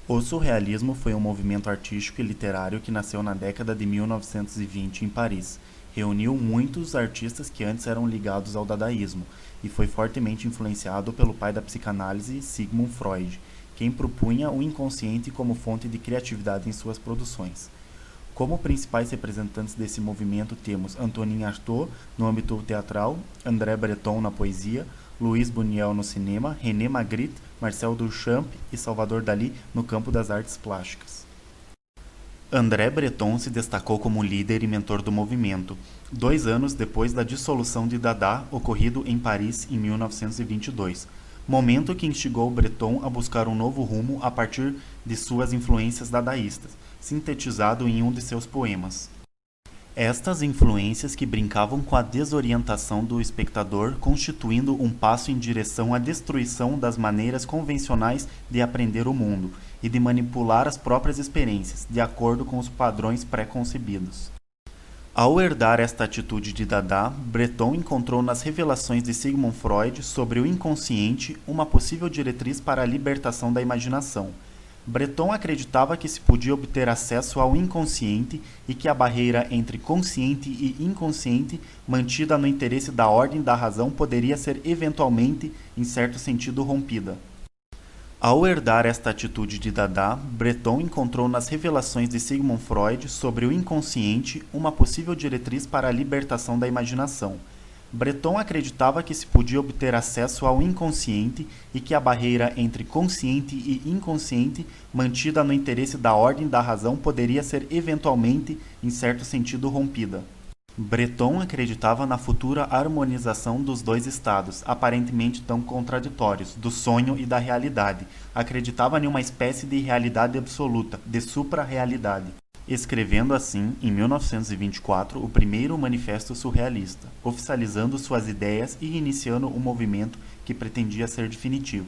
O surrealismo foi um movimento artístico e literário que nasceu na década de 1920 em Paris. Reuniu muitos artistas que antes eram ligados ao dadaísmo e foi fortemente influenciado pelo pai da psicanálise, Sigmund Freud, quem propunha o inconsciente como fonte de criatividade em suas produções. Como principais representantes desse movimento temos Antonin Artaud no âmbito teatral, André Breton na poesia, Louis Buñuel no cinema, René Magritte, Marcel Duchamp e Salvador Dalí no campo das artes plásticas. André Breton se destacou como líder e mentor do movimento, 2 anos depois da dissolução de Dada, ocorrido em Paris em 1922, momento que instigou Breton a buscar um novo rumo a partir de suas influências dadaístas, sintetizado em um de seus poemas. Estas influências que brincavam com a desorientação do espectador, constituindo um passo em direção à destruição das maneiras convencionais de aprender o mundo e de manipular as próprias experiências, de acordo com os padrões pré-concebidos. Ao herdar esta atitude de Dada, Breton encontrou nas revelações de Sigmund Freud sobre o inconsciente uma possível diretriz para a libertação da imaginação. Breton acreditava que se podia obter acesso ao inconsciente e que a barreira entre consciente e inconsciente, mantida no interesse da ordem da razão, poderia ser eventualmente, em certo sentido, rompida. Ao herdar esta atitude de Dada, Breton encontrou nas revelações de Sigmund Freud sobre o inconsciente uma possível diretriz para a libertação da imaginação. Breton acreditava que se podia obter acesso ao inconsciente e que a barreira entre consciente e inconsciente, mantida no interesse da ordem da razão, poderia ser eventualmente, em certo sentido, rompida. Breton acreditava na futura harmonização dos dois estados, aparentemente tão contraditórios, do sonho e da realidade. Acreditava em uma espécie de realidade absoluta, de supra-realidade. Escrevendo assim, em 1924, o primeiro manifesto surrealista, oficializando suas ideias e iniciando um movimento que pretendia ser definitivo.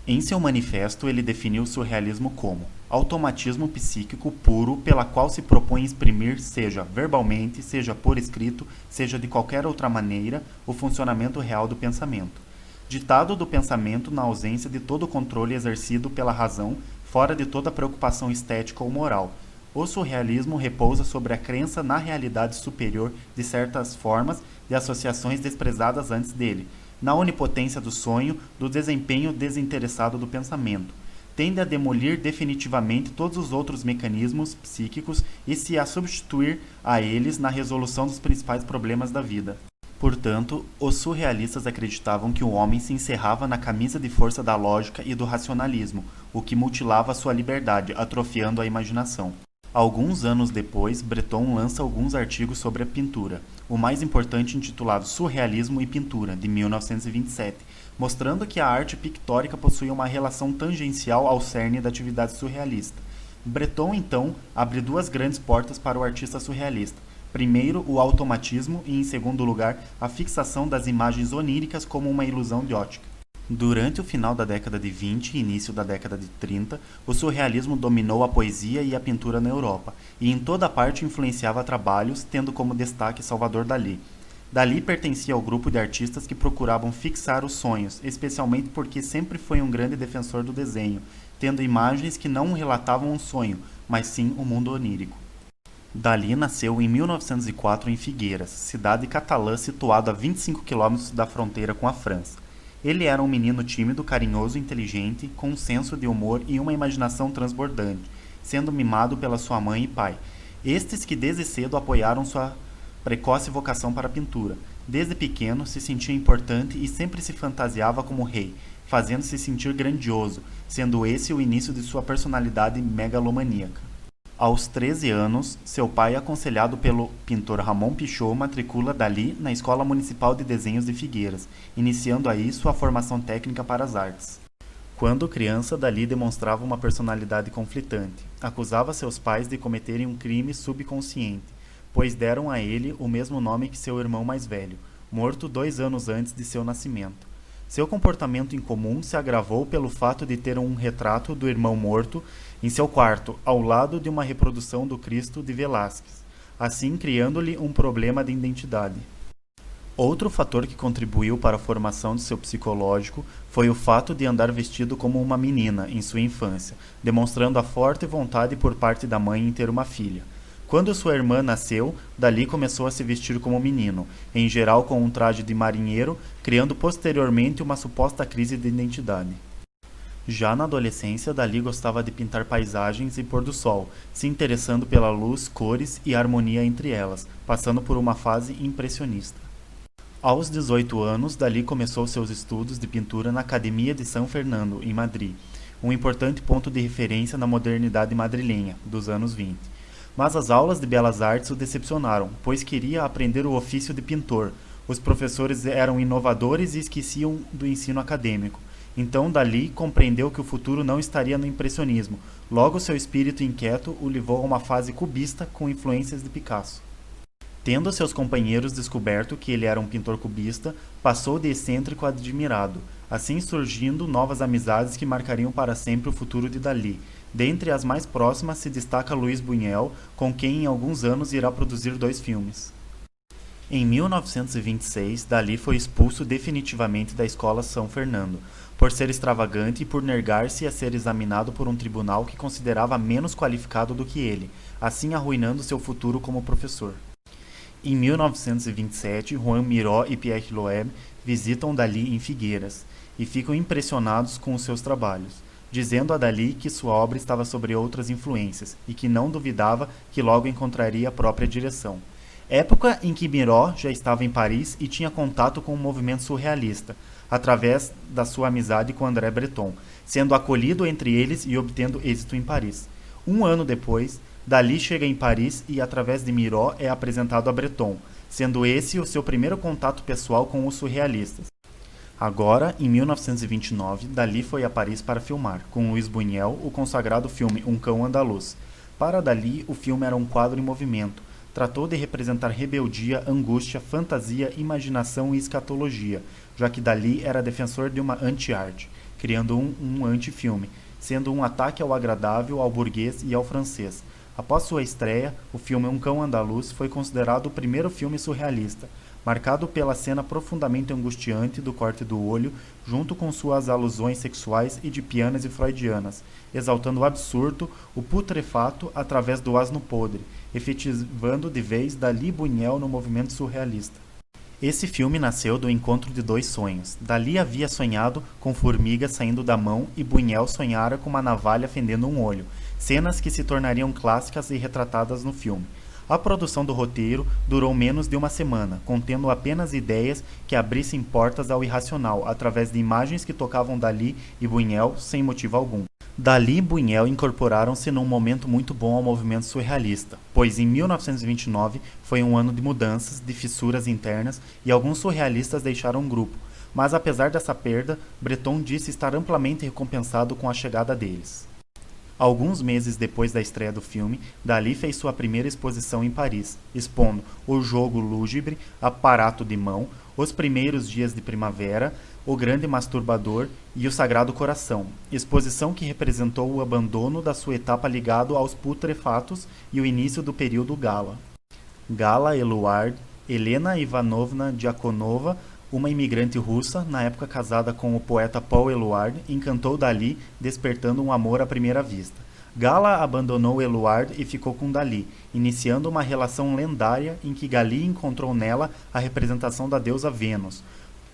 Em seu manifesto, ele definiu o surrealismo como automatismo psíquico puro pela qual se propõe exprimir, seja verbalmente, seja por escrito, seja de qualquer outra maneira, o funcionamento real do pensamento. Ditado do pensamento na ausência de todo controle exercido pela razão, fora de toda preocupação estética ou moral. O surrealismo repousa sobre a crença na realidade superior de certas formas de associações desprezadas antes dele, na onipotência do sonho, do desempenho desinteressado do pensamento. Tende a demolir definitivamente todos os outros mecanismos psíquicos e se a substituir a eles na resolução dos principais problemas da vida. Portanto, os surrealistas acreditavam que o homem se encerrava na camisa de força da lógica e do racionalismo, o que mutilava sua liberdade, atrofiando a imaginação. Alguns anos depois, Breton lança alguns artigos sobre a pintura, o mais importante intitulado Surrealismo e Pintura, de 1927, mostrando que a arte pictórica possuía uma relação tangencial ao cerne da atividade surrealista. Breton, então, abre 2 grandes portas para o artista surrealista. Primeiro, o automatismo e, em segundo lugar, a fixação das imagens oníricas como uma ilusão de ótica. Durante o final da década de 20 e início da década de 30, o surrealismo dominou a poesia e a pintura na Europa, e em toda parte influenciava trabalhos, tendo como destaque Salvador Dalí. Dalí pertencia ao grupo de artistas que procuravam fixar os sonhos, especialmente porque sempre foi um grande defensor do desenho, tendo imagens que não relatavam um sonho, mas sim o mundo onírico. Dalí nasceu em 1904 em Figueiras, cidade catalã situada a 25 km da fronteira com a França. Ele era um menino tímido, carinhoso, inteligente, com um senso de humor e uma imaginação transbordante, sendo mimado pela sua mãe e pai, estes que desde cedo apoiaram sua precoce vocação para a pintura. Desde pequeno se sentia importante e sempre se fantasiava como rei, fazendo-se sentir grandioso, sendo esse o início de sua personalidade megalomaníaca. Aos 13 anos, seu pai, aconselhado pelo pintor Ramon Pichot, matricula Dalí na Escola Municipal de Desenhos de Figueiras, iniciando aí sua formação técnica para as artes. Quando criança, Dalí demonstrava uma personalidade conflitante. Acusava seus pais de cometerem um crime subconsciente, pois deram a ele o mesmo nome que seu irmão mais velho, morto 2 anos antes de seu nascimento. Seu comportamento incomum se agravou pelo fato de ter um retrato do irmão morto em seu quarto, ao lado de uma reprodução do Cristo de Velázquez, assim criando-lhe um problema de identidade. Outro fator que contribuiu para a formação de seu psicológico foi o fato de andar vestido como uma menina em sua infância, demonstrando a forte vontade por parte da mãe em ter uma filha. Quando sua irmã nasceu, Dalí começou a se vestir como menino, em geral com um traje de marinheiro, criando posteriormente uma suposta crise de identidade. Já na adolescência, Dalí gostava de pintar paisagens e pôr do sol, se interessando pela luz, cores e harmonia entre elas, passando por uma fase impressionista. Aos 18 anos, Dalí começou seus estudos de pintura na Academia de São Fernando, em Madrid, um importante ponto de referência na modernidade madrilenha, dos anos 20. Mas as aulas de belas artes o decepcionaram, pois queria aprender o ofício de pintor. Os professores eram inovadores e esqueciam do ensino acadêmico. Então Dalí compreendeu que o futuro não estaria no impressionismo. Logo seu espírito inquieto o levou a uma fase cubista com influências de Picasso. Tendo seus companheiros descoberto que ele era um pintor cubista, passou de excêntrico a admirado, assim surgindo novas amizades que marcariam para sempre o futuro de Dalí. Dentre as mais próximas se destaca Luis Buñuel, com quem em alguns anos irá produzir 2 filmes. Em 1926, Dalí foi expulso definitivamente da Escola São Fernando, por ser extravagante e por negar-se a ser examinado por um tribunal que considerava menos qualificado do que ele, assim arruinando seu futuro como professor. Em 1927, Joan Miró e Pierre Loeb visitam Dalí em Figueiras e ficam impressionados com os seus trabalhos, dizendo a Dalí que sua obra estava sob outras influências e que não duvidava que logo encontraria a própria direção. Época em que Miró já estava em Paris e tinha contato com o movimento surrealista, através da sua amizade com André Breton, sendo acolhido entre eles e obtendo êxito em Paris. Um ano depois, Dalí chega em Paris e, através de Miró, é apresentado a Breton, sendo esse o seu primeiro contato pessoal com os surrealistas. Agora, em 1929, Dalí foi a Paris para filmar, com Luis Buñuel, o consagrado filme Um Cão Andaluz. Para Dalí, o filme era um quadro em movimento. Tratou de representar rebeldia, angústia, fantasia, imaginação e escatologia, já que Dalí era defensor de uma anti-arte, criando um anti-filme, sendo um ataque ao agradável, ao burguês e ao francês. Após sua estreia, o filme Um Cão Andaluz foi considerado o primeiro filme surrealista, marcado pela cena profundamente angustiante do corte do olho, junto com suas alusões sexuais edipianas e freudianas, exaltando o absurdo, o putrefato através do asno podre, efetivando de vez Dalí e Buñuel no movimento surrealista. Esse filme nasceu do encontro de 2 sonhos. Dalí havia sonhado com formigas saindo da mão e Buñuel sonhara com uma navalha fendendo um olho, cenas que se tornariam clássicas e retratadas no filme. A produção do roteiro durou menos de uma semana, contendo apenas ideias que abrissem portas ao irracional, através de imagens que tocavam Dalí e Buñuel sem motivo algum. Dalí e Buñuel incorporaram-se num momento muito bom ao movimento surrealista, pois em 1929 foi um ano de mudanças, de fissuras internas e alguns surrealistas deixaram o grupo, mas apesar dessa perda, Breton disse estar amplamente recompensado com a chegada deles. Alguns meses depois da estreia do filme, Dalí fez sua primeira exposição em Paris, expondo O Jogo Lúgubre, Aparato de Mão, Os Primeiros Dias de Primavera, O Grande Masturbador e O Sagrado Coração, exposição que representou o abandono da sua etapa ligado aos putrefatos e o início do período Gala. Gala Eluard, Helena Ivanovna Diakonova, uma imigrante russa, na época casada com o poeta Paul Eluard, encantou Dalí, despertando um amor à primeira vista. Gala abandonou Eluard e ficou com Dalí, iniciando uma relação lendária em que Dalí encontrou nela a representação da deusa Vênus,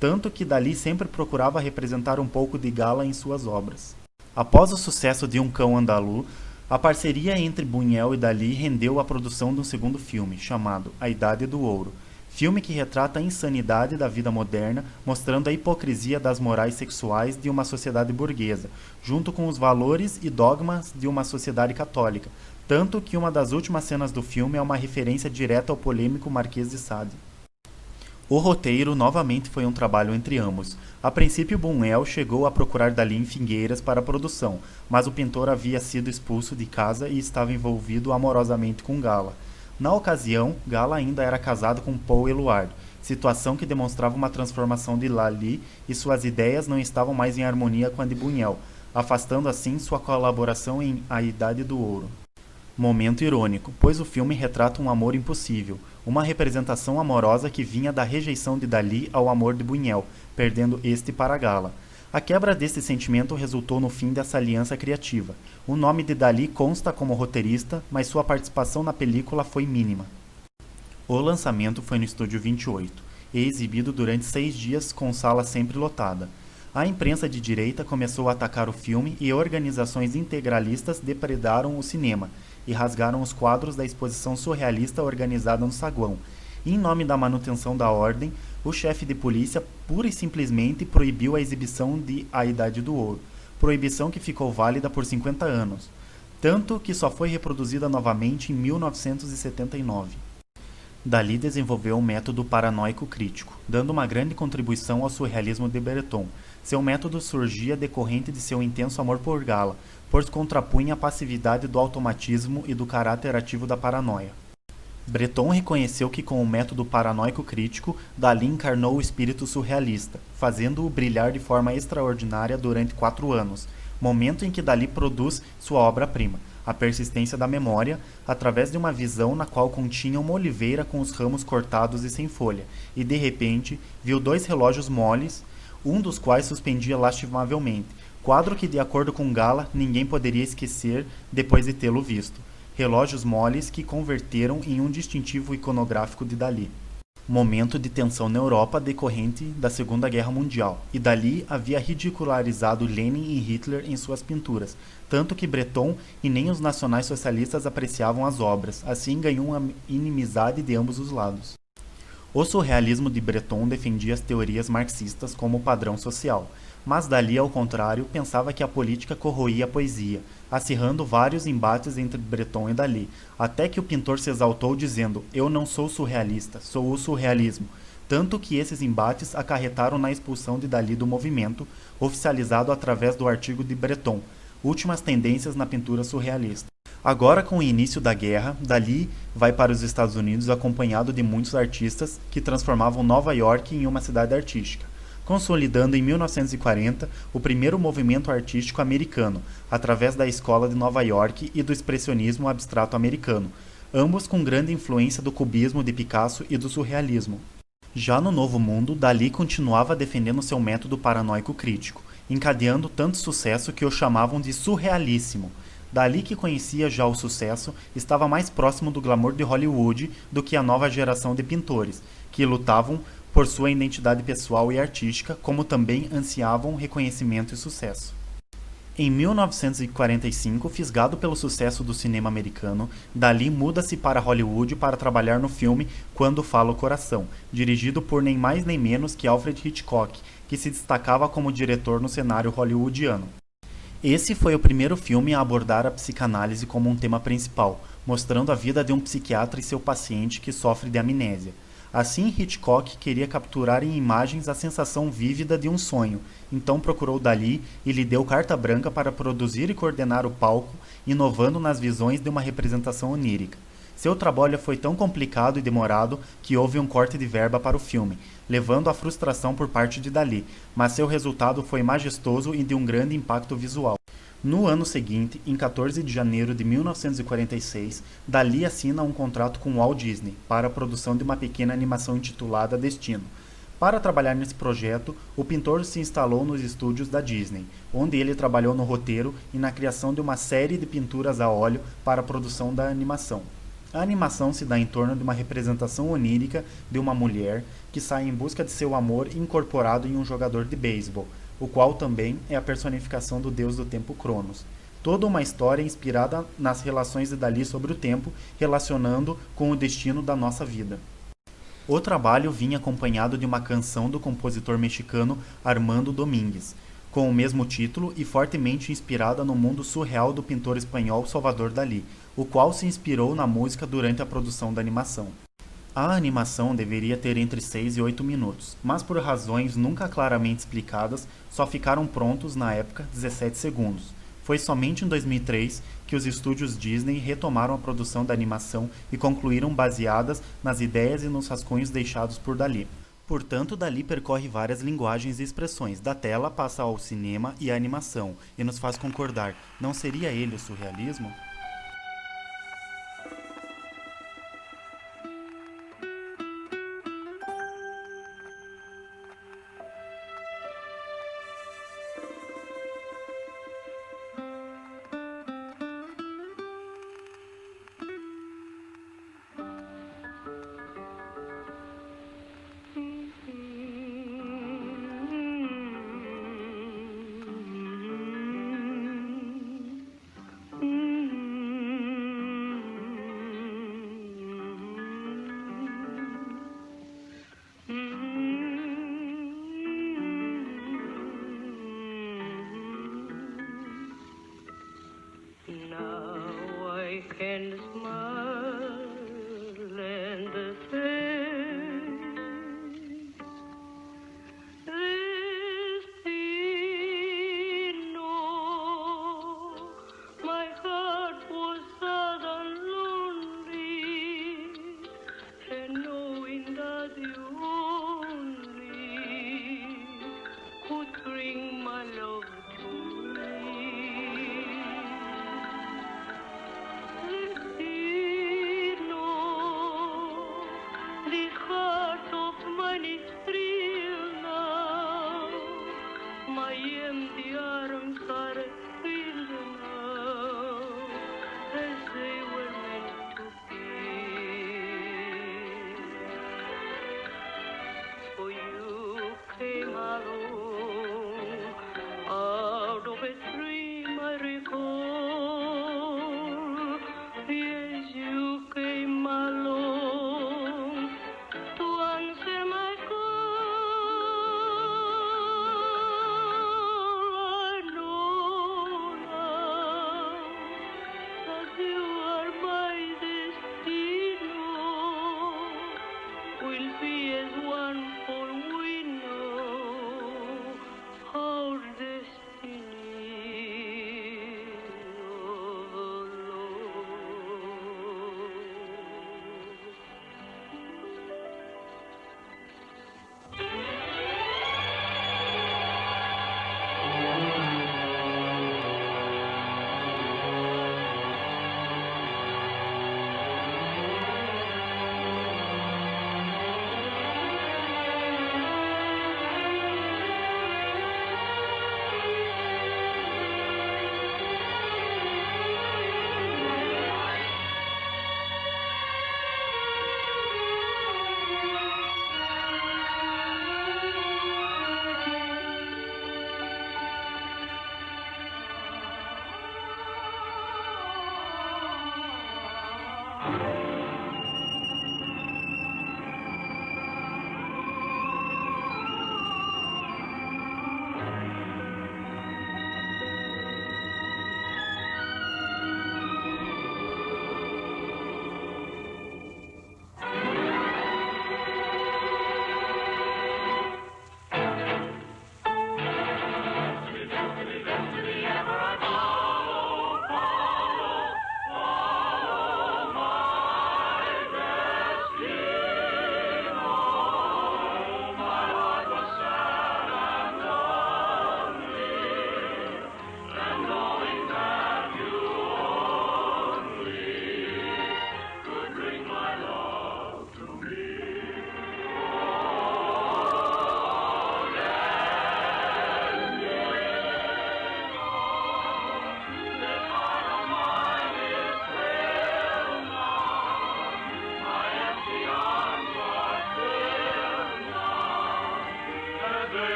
tanto que Dalí sempre procurava representar um pouco de Gala em suas obras. Após o sucesso de Um Cão Andaluz, a parceria entre Buñuel e Dalí rendeu a produção de um segundo filme, chamado A Idade do Ouro, filme que retrata a insanidade da vida moderna, mostrando a hipocrisia das morais sexuais de uma sociedade burguesa, junto com os valores e dogmas de uma sociedade católica, tanto que uma das últimas cenas do filme é uma referência direta ao polêmico Marquês de Sade. O roteiro novamente foi um trabalho entre ambos. A princípio, Buñuel chegou a procurar Dalí em Figueiras para a produção, mas o pintor havia sido expulso de casa e estava envolvido amorosamente com Gala. Na ocasião, Gala ainda era casado com Paul Eluard, situação que demonstrava uma transformação de Dalí e suas ideias não estavam mais em harmonia com a de Buñuel, afastando assim sua colaboração em A Idade do Ouro. Momento irônico, pois o filme retrata um amor impossível. uma representação amorosa que vinha da rejeição de Dalí ao amor de Buñuel, perdendo este para Gala. A quebra desse sentimento resultou no fim dessa aliança criativa. O nome de Dalí consta como roteirista, mas sua participação na película foi mínima. O lançamento foi no Estúdio 28 e exibido durante 6 dias com sala sempre lotada. A imprensa de direita começou a atacar o filme e organizações integralistas depredaram o cinema e rasgaram os quadros da exposição surrealista organizada no saguão. Em nome da manutenção da ordem, o chefe de polícia pura e simplesmente proibiu a exibição de A Idade do Ouro, proibição que ficou válida por 50 anos, tanto que só foi reproduzida novamente em 1979. Dalí desenvolveu o método paranoico crítico, dando uma grande contribuição ao surrealismo de Breton. Seu método surgia decorrente de seu intenso amor por Gala, pois contrapunha a passividade do automatismo e do caráter ativo da paranoia. Breton reconheceu que com o método paranoico crítico, Dalí encarnou o espírito surrealista, fazendo-o brilhar de forma extraordinária durante 4 anos, momento em que Dalí produz sua obra-prima, A Persistência da Memória, através de uma visão na qual continha uma oliveira com os ramos cortados e sem folha, e de repente viu 2 relógios moles, um dos quais suspendia lastimavelmente, quadro que, de acordo com Gala, ninguém poderia esquecer depois de tê-lo visto. Relógios moles que converteram em um distintivo iconográfico de Dalí. Momento de tensão na Europa decorrente da Segunda Guerra Mundial, e Dalí havia ridicularizado Lenin e Hitler em suas pinturas, tanto que Breton e nem os nacionais-socialistas apreciavam as obras, assim ganhou uma inimizade de ambos os lados. O surrealismo de Breton defendia as teorias marxistas como padrão social, mas Dalí, ao contrário, pensava que a política corroía a poesia, acirrando vários embates entre Breton e Dalí, até que o pintor se exaltou dizendo: "Eu não sou surrealista, sou o surrealismo", tanto que esses embates acarretaram na expulsão de Dalí do movimento, oficializado através do artigo de Breton, Últimas Tendências na Pintura Surrealista. Agora, com o início da guerra, Dalí vai para os Estados Unidos acompanhado de muitos artistas que transformavam Nova York em uma cidade artística, consolidando em 1940 o primeiro movimento artístico americano, através da Escola de Nova York e do expressionismo abstrato americano, ambos com grande influência do cubismo de Picasso e do surrealismo. Já no Novo Mundo, Dalí continuava defendendo seu método paranoico crítico, encadeando tanto sucesso que o chamavam de surrealíssimo. Dalí, que conhecia já o sucesso, estava mais próximo do glamour de Hollywood do que a nova geração de pintores, que lutavam por sua identidade pessoal e artística, como também ansiavam reconhecimento e sucesso. Em 1945, fisgado pelo sucesso do cinema americano, Dalí muda-se para Hollywood para trabalhar no filme Quando Fala o Coração, dirigido por nem mais nem menos que Alfred Hitchcock, que se destacava como diretor no cenário hollywoodiano. Esse foi o primeiro filme a abordar a psicanálise como um tema principal, mostrando a vida de um psiquiatra e seu paciente que sofre de amnésia. Assim, Hitchcock queria capturar em imagens a sensação vívida de um sonho, então procurou Dalí e lhe deu carta branca para produzir e coordenar o palco, inovando nas visões de uma representação onírica. Seu trabalho foi tão complicado e demorado que houve um corte de verba para o filme, levando à frustração por parte de Dalí, mas seu resultado foi majestoso e de um grande impacto visual. No ano seguinte, em 14 de janeiro de 1946, Dalí assina um contrato com Walt Disney para a produção de uma pequena animação intitulada Destino. Para trabalhar nesse projeto, o pintor se instalou nos estúdios da Disney, onde ele trabalhou no roteiro e na criação de uma série de pinturas a óleo para a produção da animação. A animação se dá em torno de uma representação onírica de uma mulher que sai em busca de seu amor incorporado em um jogador de beisebol, o qual também é a personificação do deus do tempo Cronos. Toda uma história inspirada nas relações de Dalí sobre o tempo, relacionando com o destino da nossa vida. O trabalho vinha acompanhado de uma canção do compositor mexicano Armando Domínguez, com o mesmo título e fortemente inspirada no mundo surreal do pintor espanhol Salvador Dalí, o qual se inspirou na música durante a produção da animação. A animação deveria ter entre 6 e 8 minutos, mas por razões nunca claramente explicadas, só ficaram prontos na época 17 segundos. Foi somente em 2003 que os estúdios Disney retomaram a produção da animação e concluíram baseadas nas ideias e nos rascunhos deixados por Dalí. Portanto, Dalí percorre várias linguagens e expressões, da tela passa ao cinema e à animação, e nos faz concordar, não seria ele o surrealismo?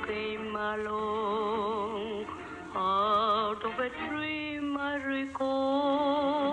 came along. Out of a dream I recall